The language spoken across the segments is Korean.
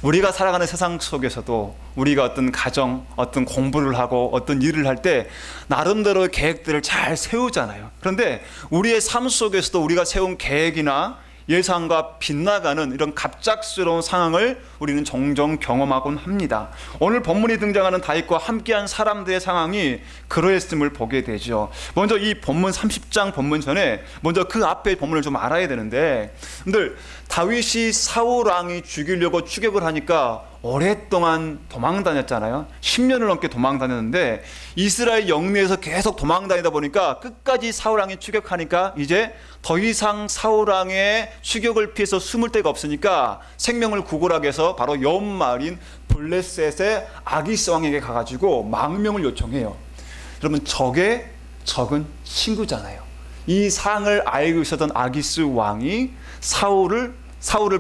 우리가 살아가는 세상 속에서도 우리가 어떤 가정, 어떤 공부를 하고 어떤 일을 할 때 나름대로의 계획들을 잘 세우잖아요. 그런데 우리의 삶 속에서도 우리가 세운 계획이나 예상과 빗나가는 이런 갑작스러운 상황을 우리는 종종 경험하곤 합니다. 오늘 본문에 등장하는 다윗과 함께한 사람들의 상황이 그러했음을 보게 되죠. 먼저 이 본문 30장 본문 전에 먼저 그 앞에 본문을 좀 알아야 되는데, 근데 다윗이 사울 왕이 죽이려고 추격을 하니까 오랫동안 도망 다녔잖아요. 10년을 넘게 도망 다녔는데 이스라엘 영내에서 계속 도망 다니다 보니까 끝까지 사울 왕이 추격하니까 이제 더 이상 사울 왕의 추격을 피해서 숨을 데가 없으니까 생명을 구걸하기 위해서 바로 옆마을인 블레셋의 아기스 왕에게 가가지고 망명을 요청해요. 여러분, 적의 적은 친구잖아요. 이 상을 알고 있었던 아기스 왕이 사울을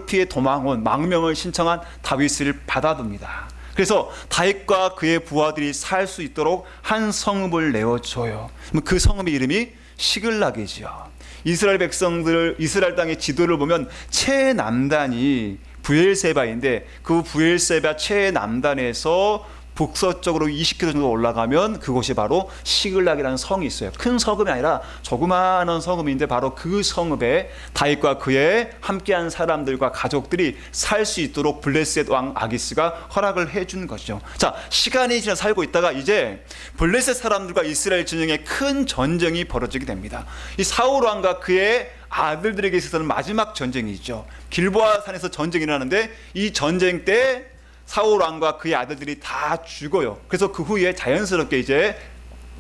피해 도망온 망명을 신청한 다윗을 받아둡니다. 그래서 다윗과 그의 부하들이 살 수 있도록 한 성읍을 내어줘요. 그 성읍의 이름이 시글락이죠. 이스라엘 백성들, 이스라엘 땅의 지도를 보면 최남단이 브엘세바인데 그 브엘세바 최남단에서 북서쪽으로 20km 정도 올라가면 그곳이 바로 시글락이라는 성이 있어요. 큰 성읍이 아니라 조그마한 성읍인데 바로 그 성읍에 다윗과 그의 함께한 사람들과 가족들이 살 수 있도록 블레셋 왕 아기스가 허락을 해준 것이죠. 자, 시간이 지나 살고 있다가 이제 블레셋 사람들과 이스라엘 진영에 큰 전쟁이 벌어지게 됩니다. 이 사울 왕과 그의 아들들에게 있어서는 마지막 전쟁이죠. 길보아 산에서 전쟁이 일어나는데 이 전쟁 때 사울 왕과 그의 아들들이 다 죽어요. 그래서 그 후에 자연스럽게 이제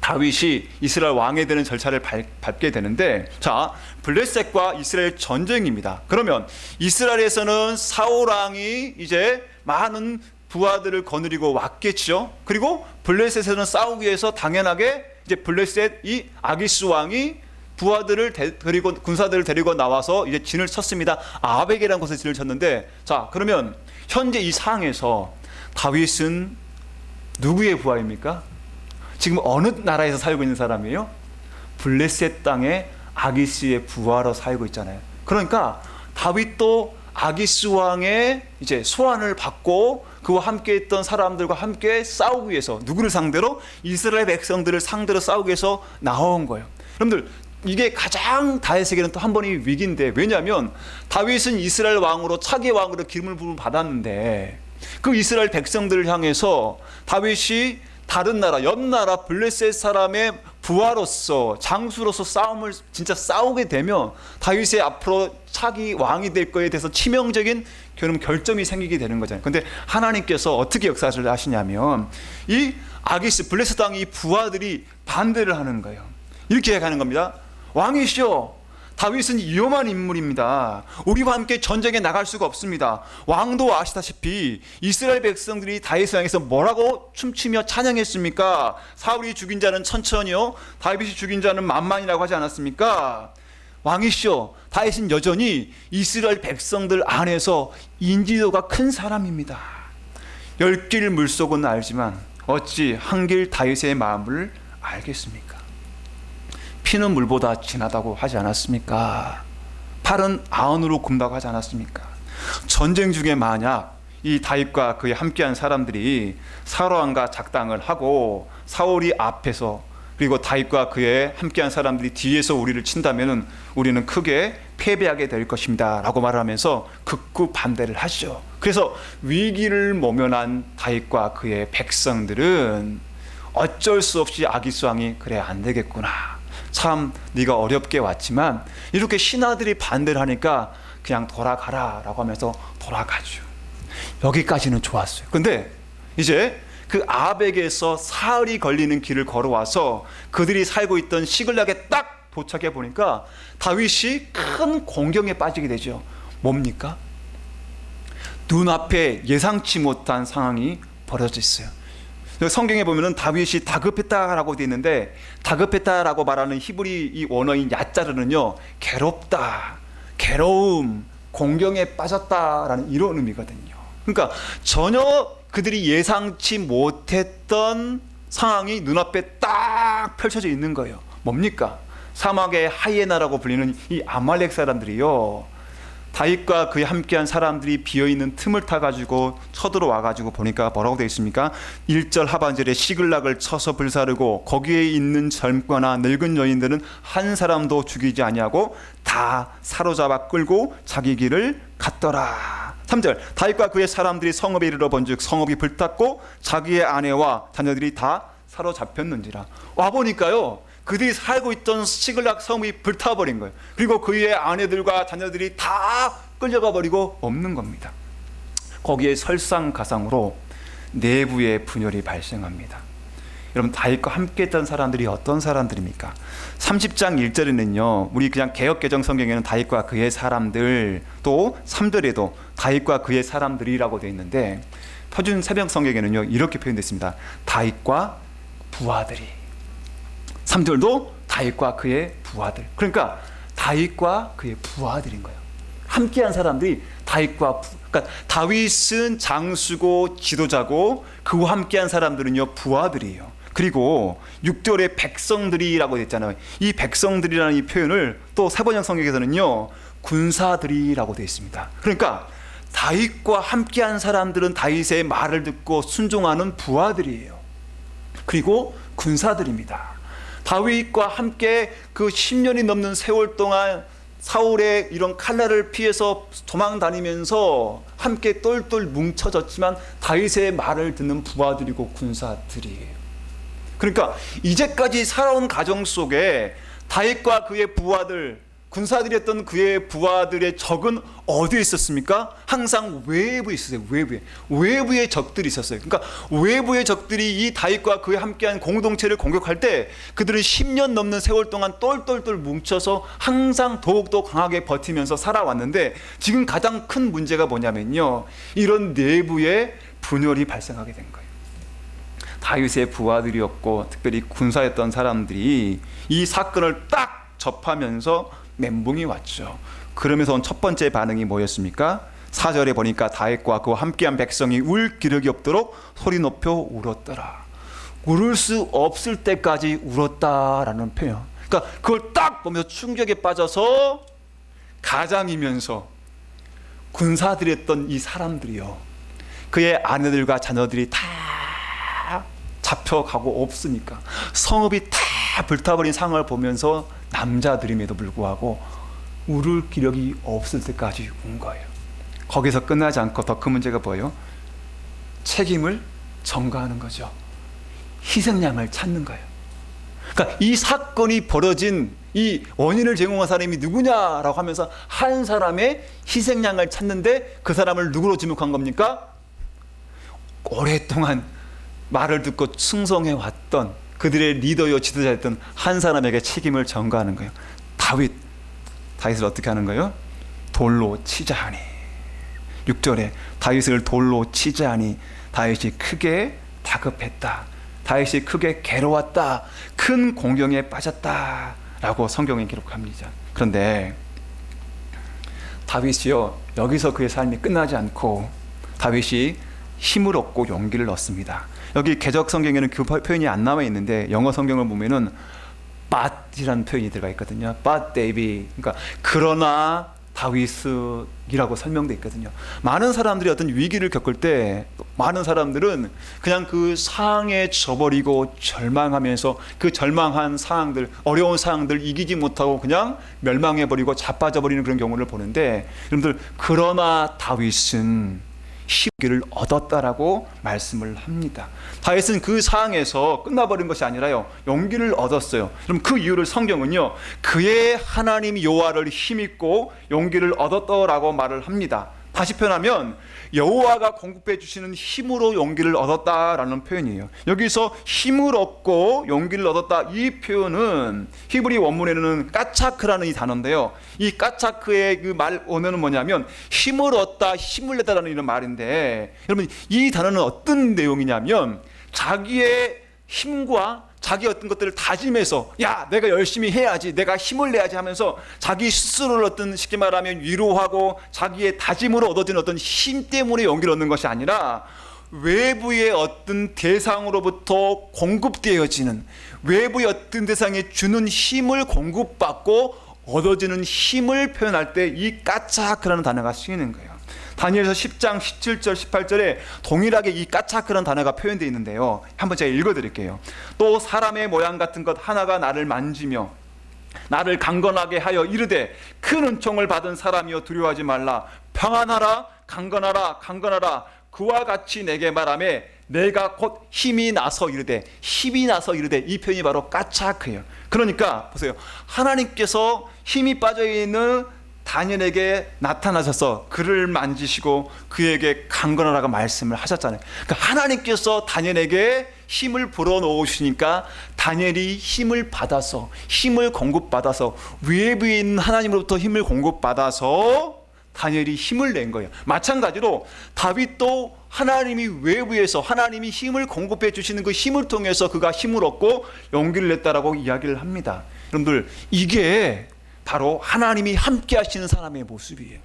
다윗이 이스라엘 왕이 되는 절차를 밟게 되는데, 자, 블레셋과 이스라엘 전쟁입니다. 그러면 이스라엘에서는 사울 왕이 이제 많은 부하들을 거느리고 왔겠죠. 그리고 블레셋에서는 싸우기 위해서 당연하게 이제 블레셋 이 아기스 왕이 부하들을 데리고 군사들을 데리고 나와서 이제 진을 쳤습니다. 아벡이라는 곳에 진을 쳤는데, 자, 그러면 현재 이 상황에서 다윗은 누구의 부하입니까? 지금 어느 나라에서 살고 있는 사람이에요? 블레셋 땅의 아기스의 부하로 살고 있잖아요. 그러니까 다윗도 아기스 왕의 이제 소환을 받고 그와 함께 했던 사람들과 함께 싸우기 위해서, 누구를 상대로? 이스라엘 백성들을 상대로 싸우기 위해서 나온 거예요. 여러분들, 이게 가장 다윗에게는 또 한 번의 위기인데, 왜냐하면 다윗은 이스라엘 왕으로, 차기 왕으로 기름을 부음 받았는데 그 이스라엘 백성들을 향해서 다윗이 다른 나라, 옆 나라 블레셋 사람의 부하로서, 장수로서 싸움을 진짜 싸우게 되면 다윗의 앞으로 차기 왕이 될 거에 대해서 치명적인 결점이 생기게 되는 거잖아요. 근데 하나님께서 어떻게 역사를 하시냐면 이 아기스 블레셋 땅의 부하들이 반대를 하는 거예요. 이렇게 하는 겁니다. 왕이시여, 다윗은 위험한 인물입니다. 우리와 함께 전쟁에 나갈 수가 없습니다. 왕도 아시다시피 이스라엘 백성들이 다윗을 향해서 뭐라고 춤추며 찬양했습니까? 사울이 죽인 자는 천천히요, 다윗이 죽인 자는 만만이라고 하지 않았습니까? 왕이시여, 다윗은 여전히 이스라엘 백성들 안에서 인지도가 큰 사람입니다. 10길 물속은 알지만 어찌 한길 다윗의 마음을 알겠습니까? 피는 물보다 진하다고 하지 않았습니까? 팔은 아흔으로 굽다고 하지 않았습니까? 전쟁 중에 만약 이 다윗과 그의 함께한 사람들이 사울 왕과 작당을 하고 사울이 앞에서, 그리고 다윗과 그의 함께한 사람들이 뒤에서 우리를 친다면 우리는 크게 패배하게 될 것입니다 라고 말하면서 극구 반대를 하죠. 그래서 위기를 모면한 다윗과 그의 백성들은 어쩔 수 없이 아기스 왕이 그래 안 되겠구나, 참 네가 어렵게 왔지만, 이렇게 신하들이 반대를 하니까 그냥 돌아가라 라고 하면서 돌아가죠. 여기까지는 좋았어요. 근데 이제 그 아벡에서 사흘이 걸리는 길을 걸어와서 그들이 살고 있던 시글락에 딱 도착해 보니까 다윗이 큰 공경에 빠지게 되죠. 뭡니까? 눈앞에 예상치 못한 상황이 벌어져 있어요. 성경에 보면은 다윗이 다급했다라고 되어 있는데, 다급했다라고 말하는 히브리 이 원어인 야자르는요, 괴롭다, 괴로움, 공경에 빠졌다라는 이런 의미거든요. 그러니까 전혀 그들이 예상치 못했던 상황이 눈앞에 딱 펼쳐져 있는 거예요. 뭡니까? 사막의 하이에나라고 불리는 이 아말렉 사람들이요, 다윗과 그의 함께한 사람들이 비어있는 틈을 타가지고 쳐들어와가지고 보니까 뭐라고 되어 있습니까? 1절 하반절에 시글락을 쳐서 불사르고 거기에 있는 젊거나 늙은 여인들은 한 사람도 죽이지 아니하고 다 사로잡아 끌고 자기 길을 갔더라. 3절 다윗과 그의 사람들이 성읍에 이르러 본즉 성읍이 불탔고 자기의 아내와 자녀들이 다 사로잡혔는지라. 와보니까요, 그들이 살고 있던 시글락 성이 불타버린 거예요. 그리고 그의 아내들과 자녀들이 다 끌려가 버리고 없는 겁니다. 거기에 설상가상으로 내부의 분열이 발생합니다. 여러분, 다윗과 함께했던 사람들이 어떤 사람들입니까? 30장 1절에는요, 우리 그냥 개역개정 성경에는 다윗과 그의 사람들, 또 3절에도 다윗과 그의 사람들이라고 되어 있는데, 표준 새벽 성경에는요 이렇게 표현됐습니다. 다윗과 부하들이. 3절도 다윗과 그의 부하들. 그러니까 다윗과 그의 부하들인 거예요. 함께한 사람들이 그러니까 다윗은 장수고 지도자고 그와 함께한 사람들은요 부하들이에요. 그리고 6절에 백성들이라고 됐잖아요. 이 백성들이라는 이 표현을 또 사번역 성경에서는요 군사들이라고 되어 있습니다. 그러니까 다윗과 함께한 사람들은 다윗의 말을 듣고 순종하는 부하들이에요. 그리고 군사들입니다. 다윗과 함께 그 10년이 넘는 세월 동안 사울의 이런 칼날을 피해서 도망 다니면서 함께 똘똘 뭉쳐졌지만 다윗의 말을 듣는 부하들이고 군사들이에요. 그러니까 이제까지 살아온 가정 속에 다윗과 그의 부하들, 군사들이었던 그의 부하들의 적은 어디에 있었습니까? 항상 외부에 있었어요. 외부에 적들이 있었어요. 그러니까 외부의 적들이 이 다윗과 그의 함께한 공동체를 공격할 때 그들은 10년 넘는 세월 동안 똘똘똘 뭉쳐서 항상 더욱더 강하게 버티면서 살아왔는데, 지금 가장 큰 문제가 뭐냐면요, 이런 내부의 분열이 발생하게 된 거예요. 다윗의 부하들이었고 특별히 군사였던 사람들이 이 사건을 딱 접하면서 멘붕이 왔죠. 그러면서 첫 번째 반응이 뭐였습니까? 4절에 보니까 다윗과 그와 함께한 백성이 울 기력이 없도록 소리 높여 울었더라. 울을 수 없을 때까지 울었다라는 표현. 그러니까 그걸 딱 보면서 충격에 빠져서 가장이면서 군사들이었던 이 사람들이요, 그의 아내들과 자녀들이 다 잡혀가고 없으니까 성읍이 다 불타버린 상황을 보면서 남자들임에도 불구하고 울을 기력이 없을 때까지 운 거예요. 거기서 끝나지 않고 더 큰 문제가 뭐예요? 책임을 전가하는 거죠. 희생양을 찾는 거예요. 그러니까 이 사건이 벌어진 이 원인을 제공한 사람이 누구냐라고 하면서 한 사람의 희생양을 찾는데 그 사람을 누구로 지목한 겁니까? 오랫동안 말을 듣고 충성해왔던 그들의 리더요 지도자였던 한 사람에게 책임을 전가하는 거예요. 다윗을 어떻게 하는 거예요? 돌로 치자 하니. 6절에 다윗을 돌로 치자 하니 다윗이 크게 다급했다. 다윗이 크게 괴로웠다. 큰 공경에 빠졌다 라고 성경에 기록합니다. 그런데 다윗이요, 여기서 그의 삶이 끝나지 않고 다윗이 힘을 얻고 용기를 얻습니다. 여기 개역 성경에는 그 표현이 안 나와 있는데 영어 성경을 보면은 but이라는 표현이 들어가 있거든요. But David. 그러니까 그러나 다윗이라고 설명되어 있거든요. 많은 사람들이 어떤 위기를 겪을 때 많은 사람들은 그냥 그 상황에 져버리고 절망하면서 그 절망한 상황들, 어려운 상황들 이기지 못하고 그냥 멸망해버리고 자빠져버리는 그런 경우를 보는데, 여러분들 그러나 다윗은 힘기를 얻었다라고 말씀을 합니다. 다윗은 그 상황에서 끝나버린 것이 아니라요, 용기를 얻었어요. 그럼 그 이유를 성경은요, 그의 하나님 여호와를 힘입고 용기를 얻었다라고 말을 합니다. 다시 표현하면 여호와가 공급해 주시는 힘으로 용기를 얻었다라는 표현이에요. 여기서 힘을 얻고 용기를 얻었다, 이 표현은 히브리 원문에는 까차크라는 이 단어인데요, 이 까차크의 그 말 원어는 뭐냐면 힘을 얻다, 힘을 내다라는 이런 말인데, 여러분 이 단어는 어떤 내용이냐면 자기의 힘과 자기 어떤 것들을 다짐해서 야 내가 열심히 해야지, 내가 힘을 내야지 하면서 자기 스스로를 어떤 쉽게 말하면 위로하고 자기의 다짐으로 얻어진 어떤 힘 때문에 용기를 얻는 것이 아니라 외부의 어떤 대상으로부터 공급되어지는, 외부의 어떤 대상에 주는 힘을 공급받고 얻어지는 힘을 표현할 때 이 까차크라는 단어가 쓰이는 거예요. 다니엘서 10장 17절 18절에 동일하게 이 까차크라는 단어가 표현되어 있는데요. 한번 제가 읽어드릴게요. 또 사람의 모양 같은 것 하나가 나를 만지며 나를 강건하게 하여 이르되 큰 은총을 받은 사람이여 두려워하지 말라. 평안하라 강건하라 강건하라. 그와 같이 내게 말하며 내가 곧 힘이 나서 이르되 이 표현이 바로 까차크예요. 그러니까 보세요. 하나님께서 힘이 빠져있는 다니엘에게 나타나셔서 그를 만지시고 그에게 강건하라고 말씀을 하셨잖아요. 그러니까 하나님께서 다니엘에게 힘을 불어넣으시니까 다니엘이 힘을 받아서 힘을 공급받아서 외부에 있는 하나님으로부터 힘을 공급받아서 다니엘이 힘을 낸 거예요. 마찬가지로 다윗도 하나님이 외부에서 하나님이 힘을 공급해 주시는 그 힘을 통해서 그가 힘을 얻고 용기를 냈다라고 이야기를 합니다. 여러분들 이게 바로 하나님이 함께 하시는 사람의 모습이에요.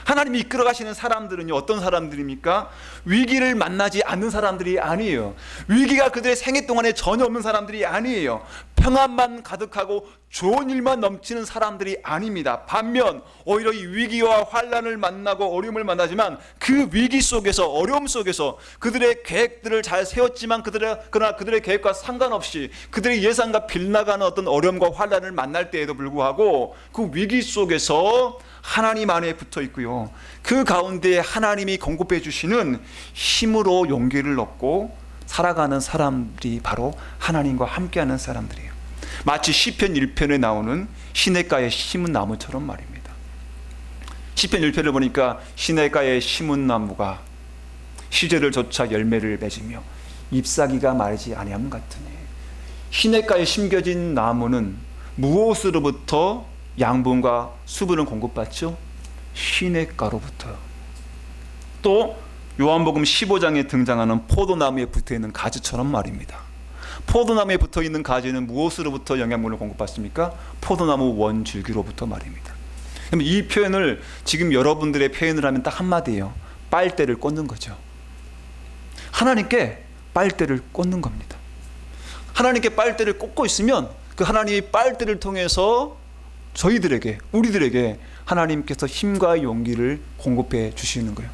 하나님이 이끌어 가시는 사람들은요, 어떤 사람들입니까? 위기를 만나지 않는 사람들이 아니에요. 위기가 그들의 생애 동안에 전혀 없는 사람들이 아니에요. 평안만 가득하고 좋은 일만 넘치는 사람들이 아닙니다. 반면 오히려 이 위기와 환난을 만나고 어려움을 만나지만 그 위기 속에서 어려움 속에서 그들의 계획들을 잘 세웠지만 그러나 그들의 계획과 상관없이 그들의 예상과 빗나가는 어떤 어려움과 환난을 만날 때에도 불구하고 그 위기 속에서 하나님 안에 붙어 있고요. 그 가운데 하나님이 공급해 주시는 힘으로 용기를 얻고 살아가는 사람들이 바로 하나님과 함께하는 사람들이에요. 마치 시편 1편에 나오는 시냇가에 심은 나무처럼 말입니다. 시편 1편을 보니까 시냇가에 심은 나무가 시절을 조차 열매를 맺으며 잎사귀가 마르지 아니함 같으니, 시냇가에 심겨진 나무는 무엇으로부터 양분과 수분을 공급받죠? 시냇가로부터. 또 요한복음 15장에 등장하는 포도나무에 붙어있는 가지처럼 말입니다. 포도나무에 붙어있는 가지는 무엇으로부터 영양분을 공급받습니까? 포도나무 원줄기로부터 말입니다. 그럼 이 표현을 지금 여러분들의 표현을 하면 딱 한마디예요. 빨대를 꽂는 거죠. 하나님께 빨대를 꽂는 겁니다. 하나님께 빨대를 꽂고 있으면 그 하나님이 빨대를 통해서 저희들에게, 우리들에게 하나님께서 힘과 용기를 공급해 주시는 거예요.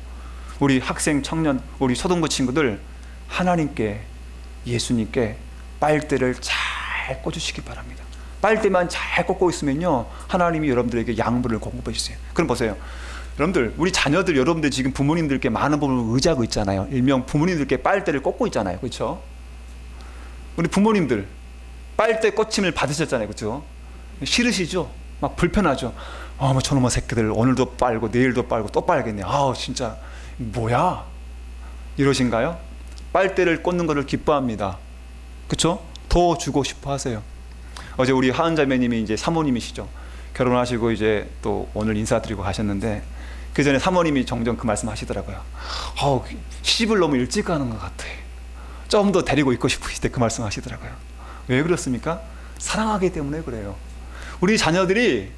우리 학생, 청년, 우리 초등부 친구들 하나님께, 예수님께 빨대를 잘 꽂으시기 바랍니다. 빨대만 잘 꽂고 있으면요, 하나님이 여러분들에게 양분을 공급해 주세요. 그럼 보세요. 여러분들, 우리 자녀들, 여러분들 지금 부모님들께 많은 부분을 의지하고 있잖아요. 일명 부모님들께 빨대를 꽂고 있잖아요. 그렇죠? 우리 부모님들 빨대 꽂힘을 받으셨잖아요. 그렇죠? 싫으시죠? 막 불편하죠? 뭐 저놈의 새끼들 오늘도 빨고 내일도 빨고 또 빨겠네. 진짜 뭐야? 이러신가요? 빨대를 꽂는 것을 기뻐합니다. 그렇죠? 더 주고 싶어 하세요. 어제 우리 하은 자매님이 이제 사모님이시죠. 결혼하시고 이제 또 오늘 인사드리고 가셨는데, 그 전에 사모님이 종종 그 말씀 하시더라고요. 시집을 너무 일찍 가는 것 같아. 좀 더 데리고 있고 싶으실 때 그 말씀 하시더라고요. 왜 그렇습니까? 사랑하기 때문에 그래요. 우리 자녀들이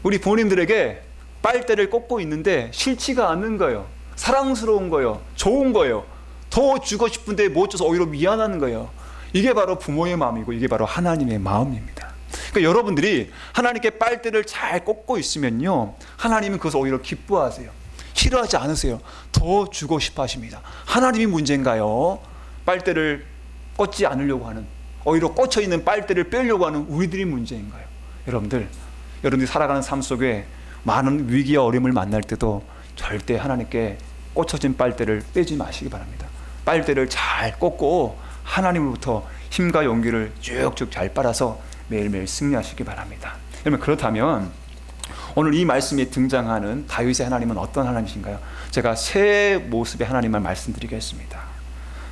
우리 부모님들에게 빨대를 꽂고 있는데 싫지가 않는 거예요. 사랑스러운 거예요. 좋은 거예요. 더 주고 싶은데 못 줘서 오히려 미안한 거예요. 이게 바로 부모의 마음이고 이게 바로 하나님의 마음입니다. 그러니까 여러분들이 하나님께 빨대를 잘 꽂고 있으면요, 하나님은 그것을 오히려 기뻐하세요. 싫어하지 않으세요. 더 주고 싶어 하십니다. 하나님이 문제인가요? 빨대를 꽂지 않으려고 하는, 오히려 꽂혀있는 빨대를 빼려고 하는 우리들이 문제인가요? 여러분들이 살아가는 삶 속에 많은 위기와 어려움을 만날 때도 절대 하나님께 꽂혀진 빨대를 빼지 마시기 바랍니다. 빨대를 잘 꽂고 하나님으로부터 힘과 용기를 쭉쭉 잘 빨아서 매일매일 승리하시기 바랍니다. 여러분, 그렇다면 오늘 이 말씀에 등장하는 다윗의 하나님은 어떤 하나님이신가요? 제가 세 모습의 하나님을 말씀드리겠습니다.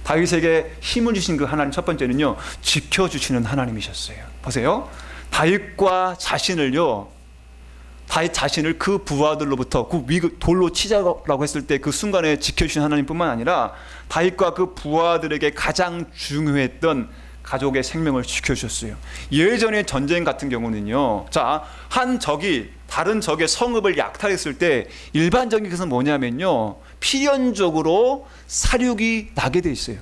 다윗에게 힘을 주신 그 하나님, 첫 번째는요, 지켜주시는 하나님이셨어요. 보세요. 다윗 자신을 그 부하들로부터 그 돌로 치자라고 했을 때 그 순간에 지켜주신 하나님뿐만 아니라 다윗과 그 부하들에게 가장 중요했던 가족의 생명을 지켜주셨어요. 예전의 전쟁 같은 경우는요, 한 적이 다른 적의 성읍을 약탈했을 때 일반적인 것은 뭐냐면요, 필연적으로 사륙이 나게 돼 있어요.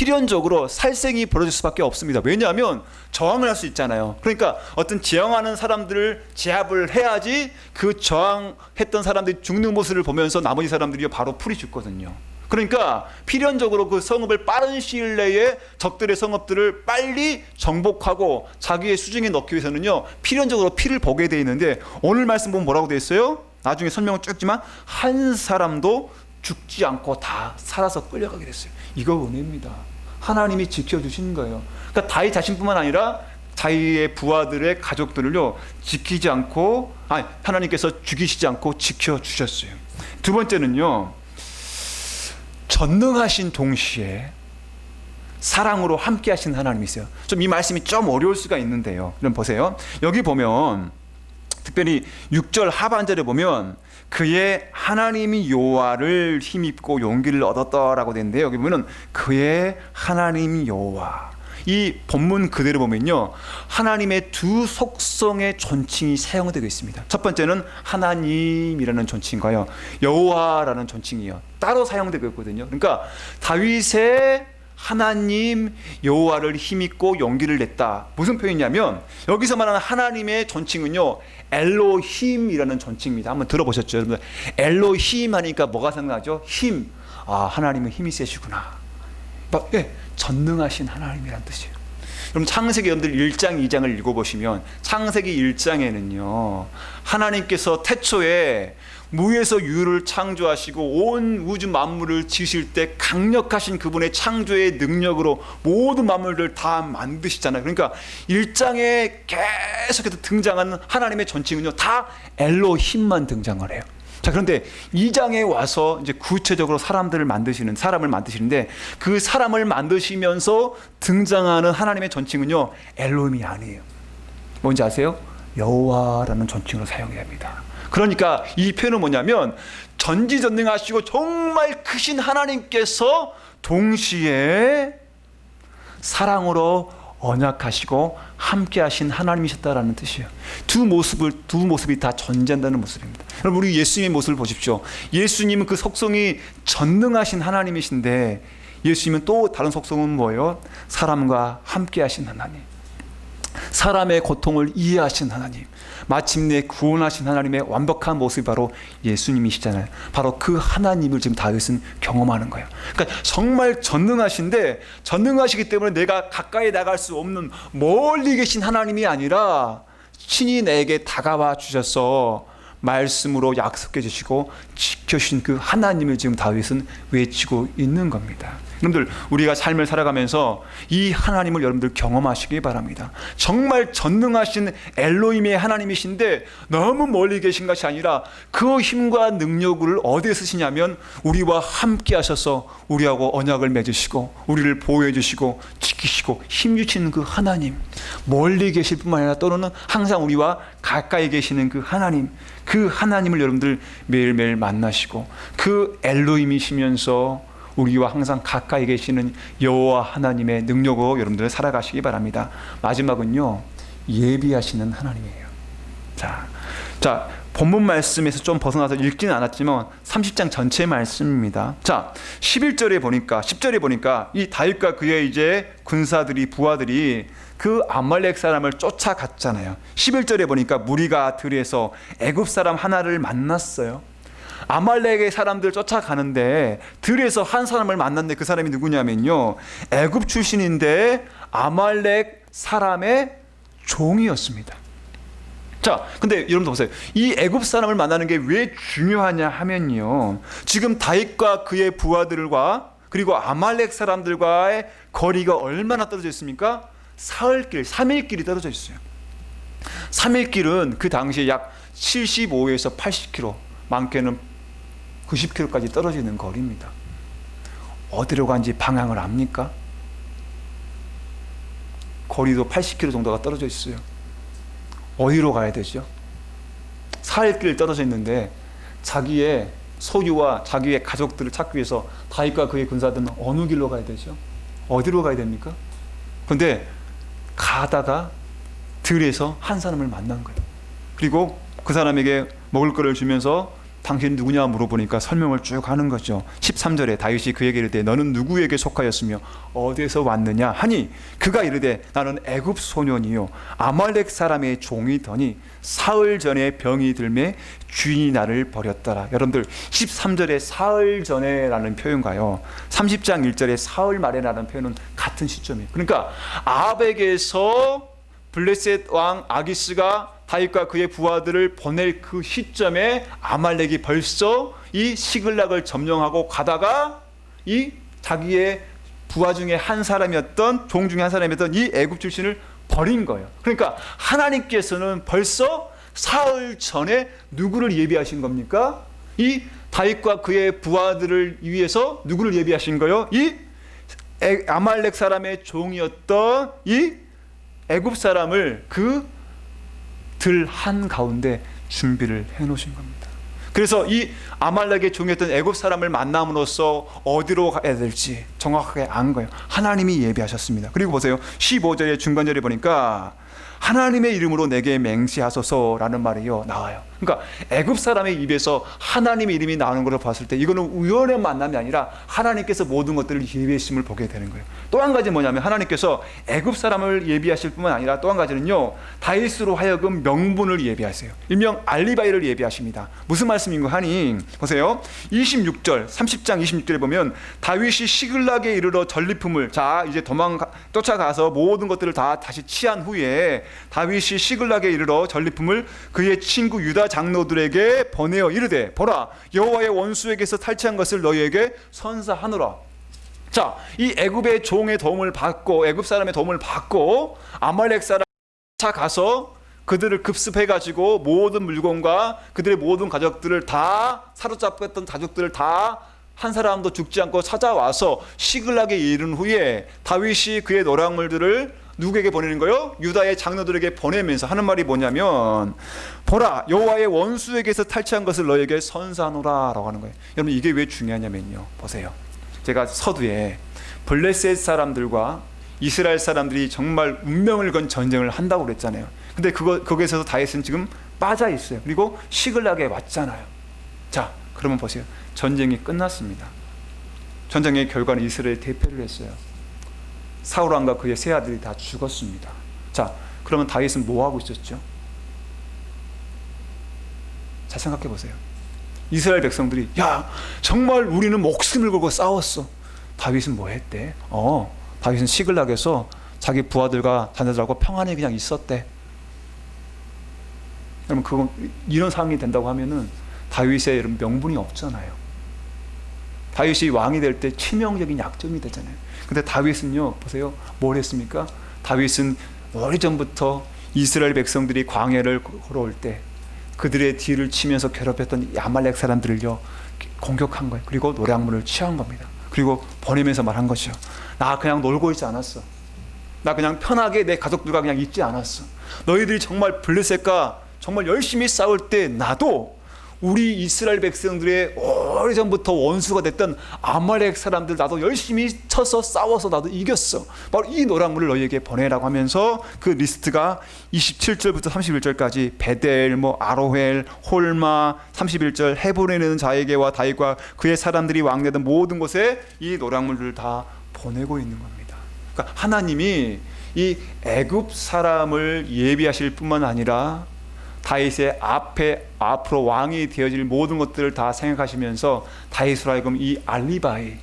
필연적으로 살생이 벌어질 수밖에 없습니다. 왜냐하면 저항을 할 수 있잖아요. 그러니까 어떤 저항하는 사람들을 제압을 해야지 그 저항했던 사람들이 죽는 모습을 보면서 나머지 사람들이 바로 풀이 죽거든요. 그러니까 필연적으로 그 성읍을 빠른 시일 내에 적들의 성읍들을 빨리 정복하고 자기의 수중에 넣기 위해서는요, 필연적으로 피를 보게 돼 있는데, 오늘 말씀 보면 뭐라고 돼 있어요? 나중에 설명은 쭉 했지만 한 사람도 죽지 않고 다 살아서 끌려가게 됐어요. 이거 은혜입니다. 하나님이 지켜주시는 거예요. 그러니까 다윗 자신뿐만 아니라 자기의 부하들의 가족들을요, 지키지 않고, 하나님께서 죽이시지 않고 지켜주셨어요. 두 번째는요, 전능하신 동시에 사랑으로 함께 하신 하나님이 있어요. 좀 이 말씀이 좀 어려울 수가 있는데요. 그럼 보세요. 여기 보면 특별히 6절 하반절에 보면 그의 하나님이 여호와를 힘입고 용기를 얻었다라고 되는데요. 여기 보면은 그의 하나님 여호와, 이 본문 그대로 보면요, 하나님의 두 속성의 존칭이 사용되고 있습니다. 첫 번째는 하나님이라는 존칭과요, 여호와라는 존칭이요, 따로 사용되고 있거든요. 그러니까 다윗의 하나님 여호와를 힘입고 용기를 냈다. 무슨 표현이냐면 여기서 말하는 하나님의 존칭은요, 엘로힘이라는 존칭입니다. 한번 들어보셨죠, 여러분? 엘로힘 하니까 뭐가 생각나죠? 힘. 하나님은 힘이 세시구나. 전능하신 하나님이란 뜻이에요. 그럼 창세기 여러분들 1장 2장을 읽어보시면 창세기 1장에는요, 하나님께서 태초에 무에서 유를 창조하시고 온 우주 만물을 지으실 때 강력하신 그분의 창조의 능력으로 모든 만물을 다 만드시잖아요. 그러니까 1장에 계속해서 등장하는 하나님의 존칭은요, 다 엘로힘만 등장을 해요. 자, 그런데 2장에 와서 이제 구체적으로 사람을 만드시는데 그 사람을 만드시면서 등장하는 하나님의 존칭은요, 엘로힘이 아니에요. 뭔지 아세요? 여호와라는 존칭으로 사용해야 합니다. 그러니까 이 표현은 뭐냐면 전지전능하시고 정말 크신 하나님께서 동시에 사랑으로 언약하시고 함께 하신 하나님이셨다라는 뜻이에요. 두 모습이 다 존재한다는 모습입니다. 여러분, 우리 예수님의 모습을 보십시오. 예수님은 그 속성이 전능하신 하나님이신데, 예수님은 또 다른 속성은 뭐예요? 사람과 함께 하신 하나님, 사람의 고통을 이해하신 하나님, 마침내 구원하신 하나님의 완벽한 모습이 바로 예수님이시잖아요. 바로 그 하나님을 지금 다윗은 경험하는 거예요. 그러니까 정말 전능하신데, 전능하시기 때문에 내가 가까이 나갈 수 없는 멀리 계신 하나님이 아니라 친히 내게 다가와 주셔서 말씀으로 약속해 주시고 지켜주신 그 하나님을 지금 다윗은 외치고 있는 겁니다. 여러분들, 우리가 삶을 살아가면서 이 하나님을 여러분들 경험하시기 바랍니다. 정말 전능하신 엘로힘의 하나님이신데 너무 멀리 계신 것이 아니라 그 힘과 능력을 어디에 쓰시냐면 우리와 함께 하셔서 우리하고 언약을 맺으시고 우리를 보호해 주시고 지키시고 힘주시는 그 하나님, 멀리 계실 뿐만 아니라 또는 항상 우리와 가까이 계시는 그 하나님, 그 하나님을 여러분들 매일매일 만나시고 그 엘로힘이시면서 우리와 항상 가까이 계시는 여호와 하나님의 능력으로 여러분들 살아가시기 바랍니다. 마지막은요, 예비하시는 하나님이에요. 자, 본문 말씀에서 좀 벗어나서 읽지는 않았지만 30장 전체 말씀입니다. 자, 10절에 보니까 이 다윗과 그의 이제 군사들이, 부하들이 그 아말렉 사람을 쫓아갔잖아요. 11절에 보니까 무리가 들에서 애굽 사람 하나를 만났어요. 아말렉의 사람들 쫓아가는데 들에서 한 사람을 만났는데 그 사람이 누구냐면요, 애굽 출신인데 아말렉 사람의 종이었습니다. 자, 근데 여러분들 보세요. 이 애굽 사람을 만나는 게 왜 중요하냐 하면요, 지금 다윗과 그의 부하들과 그리고 아말렉 사람들과의 거리가 얼마나 떨어져 있습니까? 사흘길, 3일길이 떨어져 있어요. 3일길은 그 당시에 약 75에서 80km, 많게는 90km까지 떨어지는 거리입니다. 어디로 간지 방향을 압니까? 거리도 80km 정도가 떨어져 있어요. 어디로 가야 되죠? 사흘길 떨어져 있는데 자기의 소유와 자기의 가족들을 찾기 위해서 다윗과 그의 군사들은 어느 길로 가야 되죠? 어디로 가야 됩니까? 근데 가다가 들에서 한 사람을 만난 거예요. 그리고 그 사람에게 먹을 거를 주면서 당신 누구냐 물어보니까 설명을 쭉 하는 거죠. 13절에 다윗이 그에게 이르되 너는 누구에게 속하였으며 어디에서 왔느냐 하니 그가 이르되 나는 애굽 소년이요 아말렉 사람의 종이더니 사흘 전에 병이 들매 주인이 나를 버렸더라. 여러분들 13절에 사흘 전에라는 표현과요 30장 1절에 사흘 말에라는 표현은 같은 시점이에요. 그러니까 아합에게서 블레셋 왕 아기스가 다윗과 그의 부하들을 보낼 그 시점에 아말렉이 벌써 이 시글락을 점령하고 가다가 이 자기의 부하 중에 한 사람이었던 종 중에 한 사람이었던 이 애굽 출신을 버린 거예요. 그러니까 하나님께서는 벌써 사흘 전에 누구를 예비하신 겁니까? 이 다윗과 그의 부하들을 위해서 누구를 예비하신 거예요? 이 아말렉 사람의 종이었던 이 애굽 사람을 그 들 한가운데 준비를 해놓으신 겁니다. 그래서 이 아말렉의 종이었던 애굽 사람을 만남으로써 어디로 가야 될지 정확하게 안 거예요. 하나님이 예비하셨습니다. 그리고 보세요. 15절의 중간절에 보니까 하나님의 이름으로 내게 맹세하소서라는 말이 나와요. 그러니까 애굽 사람의 입에서 하나님의 이름이 나오는 것을 봤을 때 이거는 우연의 만남이 아니라 하나님께서 모든 것들을 예비했음을 보게 되는 거예요. 또 한 가지 뭐냐면 하나님께서 애굽 사람을 예비하실 뿐만 아니라 또 한 가지는요 다윗으로 하여금 명분을 예비하세요. 일명 알리바이를 예비하십니다. 무슨 말씀인가 하니 보세요. 26절 30장 26절에 보면 다윗이 시글락에 이르러 전리품을 자 이제 쫓아가서 모든 것들을 다 다시 취한 후에 다윗이 시글락에 이르러 전리품을 그의 친구 유다 장로들에게 보내어 이르되 보라 여호와의 원수에게서 탈취한 것을 너희에게 선사하노라. 자, 이 애굽의 종의 도움을 받고 애굽 사람의 도움을 받고 아말렉 사람 가서 그들을 급습해 가지고 모든 물건과 그들의 모든 가족들을 다 사로잡혔던 가족들을 다 한 사람도 죽지 않고 찾아와서 시글락에 이른 후에 다윗이 그의 노략물들을 누구에게 보내는 거예요? 유다의 장로들에게 보내면서 하는 말이 뭐냐면 보라 여호와의 원수에게서 탈취한 것을 너에게 선사하노라 라고 하는 거예요. 여러분 이게 왜 중요하냐면요 보세요. 제가 서두에 블레셋 사람들과 이스라엘 사람들이 정말 운명을 건 전쟁을 한다고 그랬잖아요. 근데 거기에서 다윗은 지금 빠져 있어요. 그리고 시글락에 왔잖아요. 자 그러면 보세요. 전쟁이 끝났습니다. 전쟁의 결과는 이스라엘이 대패를 했어요. 사울 왕과 그의 세 아들이 다 죽었습니다. 자, 그러면 다윗은 뭐 하고 있었죠? 자, 생각해 보세요. 이스라엘 백성들이 야, 정말 우리는 목숨을 걸고 싸웠어. 다윗은 뭐 했대? 다윗은 시글락에서 자기 부하들과 자녀들하고 평안히 그냥 있었대. 그러면 그건 이런 상황이 된다고 하면은 다윗의 이런 명분이 없잖아요. 다윗이 왕이 될 때 치명적인 약점이 되잖아요. 근데 다윗은요 보세요 뭘 했습니까? 다윗은 오래전부터 이스라엘 백성들이 광야를 걸어올 때 그들의 뒤를 치면서 괴롭혔던 아말렉 사람들을요 공격한 거예요. 그리고 노략물을 취한 겁니다. 그리고 보내면서 말한 것이요 나 그냥 놀고 있지 않았어. 나 그냥 편하게 내 가족들과 그냥 있지 않았어. 너희들이 정말 블레셋과 정말 열심히 싸울 때 나도 우리 이스라엘 백성들의 오래전부터 원수가 됐던 아말렉 사람들 나도 열심히 쳐서 싸워서 나도 이겼어. 바로 이 노략물을 너희에게 보내라고 하면서 그 리스트가 27절부터 31절까지 베델, 아로헬, 홀마, 31절 헤브론에 있는 자에게와 다윗과 그의 사람들이 왕래던 모든 곳에 이 노략물들을 다 보내고 있는 겁니다. 그러니까 하나님이 이 애굽 사람을 예비하실 뿐만 아니라 다윗의 앞으로 왕이 되어질 모든 것들을 다 생각하시면서 다윗으로 하여금 이 알리바이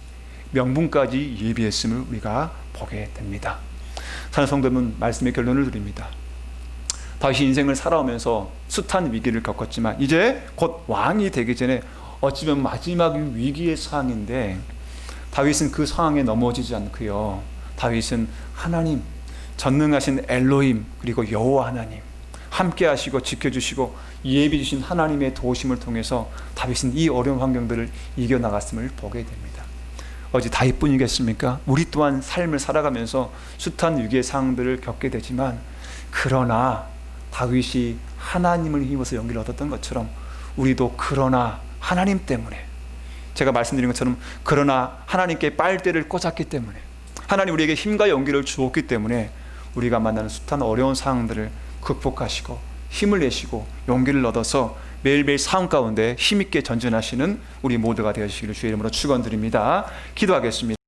명분까지 예비했음을 우리가 보게 됩니다. 사랑하는 성도분 말씀의 결론을 드립니다. 다윗이 인생을 살아오면서 숱한 위기를 겪었지만 이제 곧 왕이 되기 전에 어찌보면 마지막 위기의 상황인데 다윗은 그 상황에 넘어지지 않고요. 다윗은 하나님 전능하신 엘로힘 그리고 여호와 하나님 함께 하시고 지켜주시고 예비해 주신 하나님의 도우심을 통해서 다윗은 이 어려운 환경들을 이겨나갔음을 보게 됩니다. 어제 다윗뿐이겠습니까? 우리 또한 삶을 살아가면서 숱한 위기의 상황들을 겪게 되지만 그러나 다윗이 하나님을 힘입어서 용기를 얻었던 것처럼 우리도 그러나 하나님 때문에 제가 말씀드린 것처럼 그러나 하나님께 빨대를 꽂았기 때문에 하나님 우리에게 힘과 용기를 주었기 때문에 우리가 만나는 숱한 어려운 상황들을 극복하시고 힘을 내시고 용기를 얻어서 매일매일 삶 가운데 힘있게 전진하시는 우리 모두가 되시기를 주의 이름으로 축원드립니다. 기도하겠습니다.